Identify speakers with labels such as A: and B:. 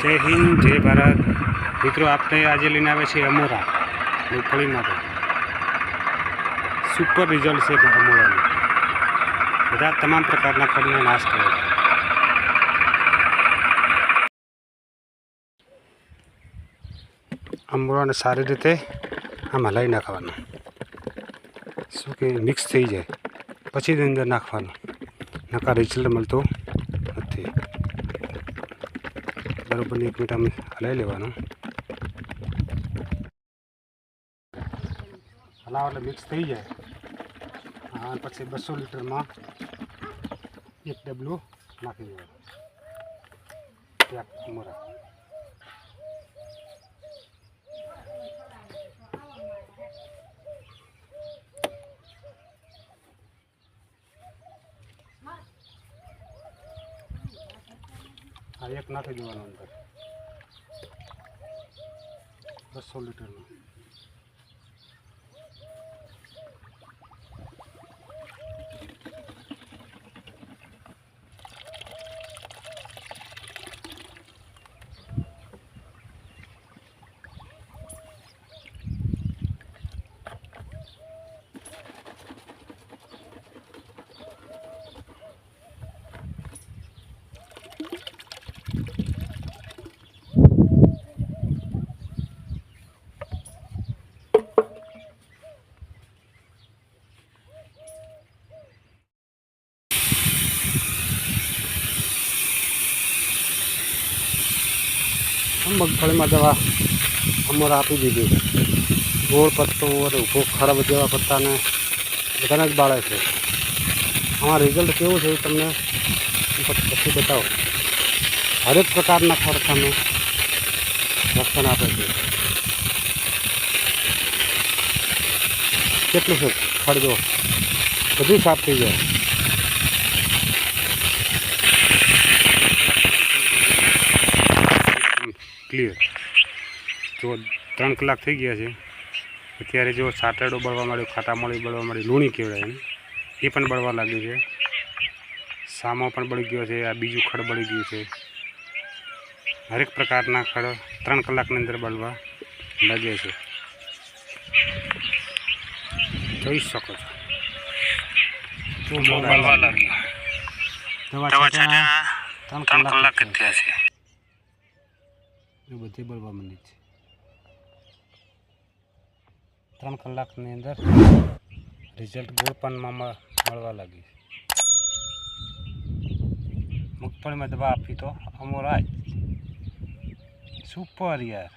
A: जय हिंद जय भारत मित्रों आपने आज लईने आवे छे अमोरा मूंगफળી માટે सुपर रिजल्ट से अमोरा बधा तमाम प्रकारना खड़ने नाश करे अमोरा ने सारी रीते आम हलाई नाखवानुं शुं के मिक्स थई जाए पछी अंदर नाखवानुं नका रिजल्ट मळतो नथी। बराबर 1 मिनिट आम हलाई लेवानुं हलाव એટલે मिक्स थी जाए हाँ पछी 200 लीटर में 1 डबलू नाखी देवानुं अमोरा। हाँ 1 नाखी देवानुं अंदर 200 लीटर में। मगफળી में दवा अमोरा आपी दीधी गोल पत्तो और ऊभो खराब जेवा पत्ता ने बधाने ज बाळे छे। आमां रिजल्ट केवुं छे तमने पछी बतावो। हरेक प्रकारना खड़खाने रक्षण आपे छे। केटलुं छे खड़ जो बधुं साफ थई जाय। क्लियर जो 3 कलाक थी गया है अत्यारे जो साटेडो बळवा मळ्यो खाटामळी बळवा मळी लूणी कहेवाय ए पण बळवा लागी है। सामो पण बળી गयो है। आ बीजू खड़ बળી गयुं है। हरेक प्रकारना खड़ 3 कलाकनी अंदर बळवा लागे छे જોઈ શકો છો। जो बळवा लागी दवा छाट्या 3 कलाक थया छे। बधी बळवा मंडी है। 3 कलाकनी अंदर रिजल्ट गोळपण में मळवा लागी। मगफળી में दवा आपी तो अमोरा सुपर यार।